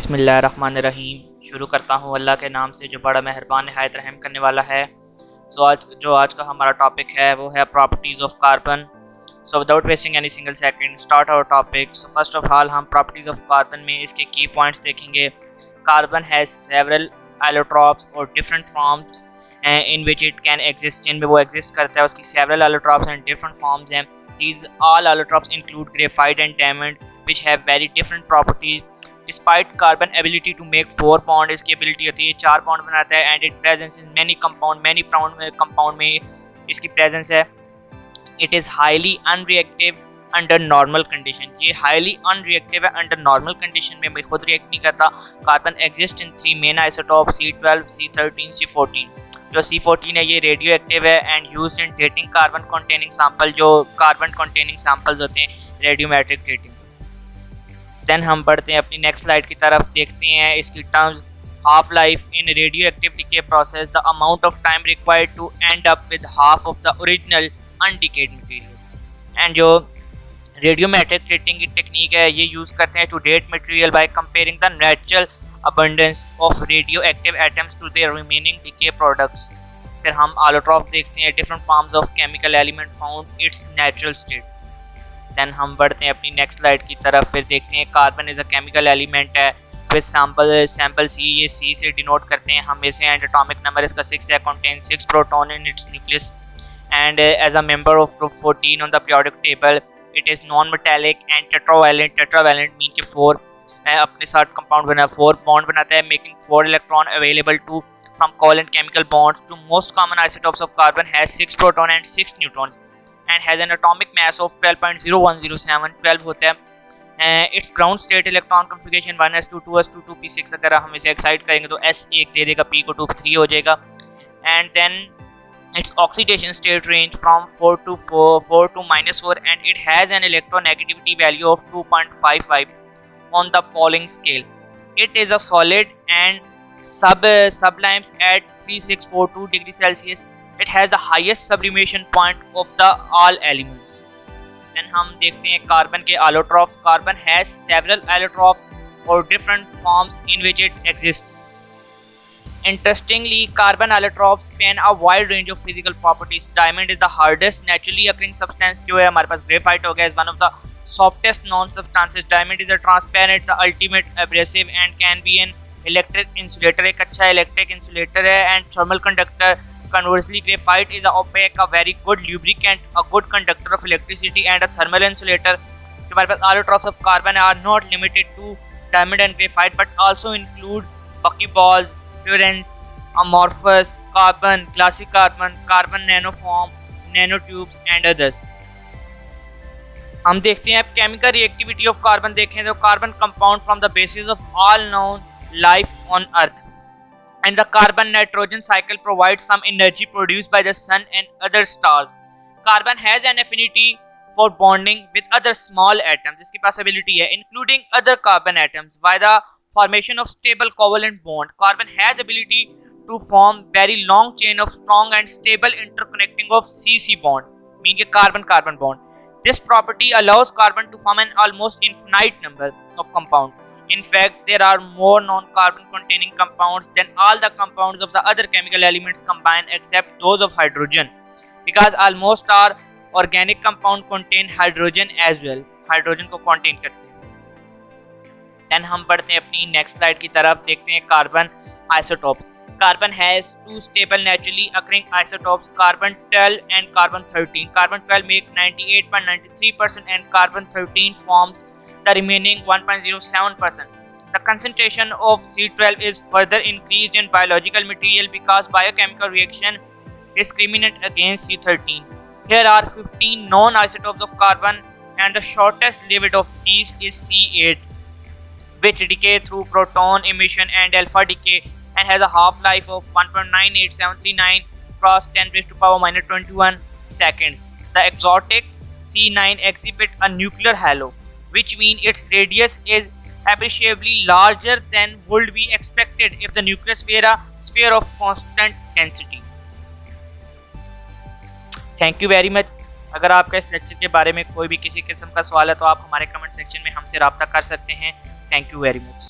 बिस्मिल्लाहिर्रहमानिर्रहीम। शुरू करता हूँ अल्लाह के नाम से जो बड़ा मेहरबान निहायत रहम करने वाला है। आज का हमारा टॉपिक है वो है properties of carbon. So without wasting any single second start our topic. So first of all हम प्रॉपर्टीज़ ऑफ कार्बन में इसके की पॉइंट्स देखेंगे। कार्बन हैज़ सेवरल एलोट्रॉप्स और different forms in which it can exist, जिनमें वो exist करता है। उसकी several allotropes and different forms हैं। These all allotropes include graphite and diamond, which have very different properties. Despite carbon ability to make 4 bond, इसकी ability होती है 4 bond बनाता है, and it presence in many compound में इसकी presence है। It is highly unreactive under normal condition. ये highly unreactive है under normal condition में, खुद react नहीं करता। Carbon exists in 3 main isotopes, C12, C13, C14। जो C14 है ये रेडियो एक्टिव है and used in dating carbon containing sample. जो कार्बन कंटेनिंग सैंपल्स होते हैं रेडियोमेट्रिक डेटिंग। देन हम बढ़ते हैं अपनी नेक्स्ट स्लाइड की तरफ, देखते हैं इसकी terms. Half life in radioactive decay process, the amount of time required to end up with half of the original undecayed material. And जो रेडियोमेट्रिक डेटिंग की टेक्निक है ये यूज़ करते हैं to date material by comparing the natural abundance of radioactive atoms to their remaining decay products। फिर हम allotrope देखते हैं, different forms of chemical element found its natural state। then हम बढ़ते हैं अपनी next slide की तरफ, फिर देखते हैं carbon is a chemical element है with sample C, ये C से denote करते हैं हम इसे, and atomic number इसका 6 है, contains 6 proton in its nucleus and as a member of group 14 on the periodic table it is non-metallic and tetravalent mean के 4 अपने साथ कंपाउंड बना 4 बॉन्ड बनाता है, making 4 electron available to from covalent chemical bonds to most common isotopes of carbon has 6 proton and 6 neutrons and has an atomic mass of 12.0107 12 होता है। Its ground state electron configuration 1s2 2s2 2p6। अगर हम इसे excite करेंगे तो s1 दे देगा, p को 2 3 हो जाएगा। And then its oxidation state range from 4 to -4 and it has an electronegativity value of 2.55 on the Pauling scale. It is a solid and sublimes at 3642 degrees Celsius. It has the highest sublimation point of the all elements. Then हम देखते हैं carbon के allotropes. Carbon has several allotropes or different forms in which it exists. Interestingly, carbon allotropes span a wide range of physical properties. Diamond is the hardest naturally occurring substance जो है हमारे पास graphite हो गया, is one of the softest known substances. Diamond is a transparent, the ultimate abrasive and can be an electric insulator, एक अच्छा electric insulator है and thermal conductor. Conversely, graphite is a opaque, a very good lubricant, a good conductor of electricity and a thermal insulator. हमारे पास allotropes of carbon are not limited to diamond and graphite but also include buckyballs, fluorines, amorphous carbon, glassy carbon, carbon nanoform, nanotubes and others। हम देखते हैं अब chemical reactivity of carbon देखें तो carbon compound from the basis of all known life on earth and the carbon nitrogen cycle provides some energy produced by the sun and other stars. Carbon has an affinity for bonding with other small atoms, जिसके पास ability है including other carbon atoms by the formation of stable covalent bond. Carbon has ability to form very long chain of strong and stable interconnecting of C-C bond, mean के carbon bond. This property allows carbon to form an almost infinite number of compounds. In fact, there are more non-carbon containing compounds than all the compounds of the other chemical elements combined except those of hydrogen, because almost all organic compound contain hydrogen as well. Hydrogen को contain करते हैं। Then हम बढ़ते हैं अपनी next slide की तरफ, देखते हैं carbon isotopes. Carbon has 2 stable naturally occurring isotopes, carbon 12 and carbon 13. Carbon 12 make 98.93% and carbon 13 forms the remaining 1.07%. The concentration of C12 is further increased in biological material because biochemical reaction discriminate against C13. Here are 15 known isotopes of carbon and the shortest lived of these is C8, which decay through proton emission and alpha decay and has a half-life of 1.98739 cross 10 raised to power minus 21 seconds. The exotic C9 exhibit a nuclear halo, which means its radius is appreciably larger than would be expected if the nucleus were a sphere of constant density. Thank you very much. अगर आपका इस lecture के बारे में कोई भी किसी किस्म का सवाल है तो आप हमारे कमेंट सेक्शन में हमसे रब्ता कर सकते हैं। Thank you very much.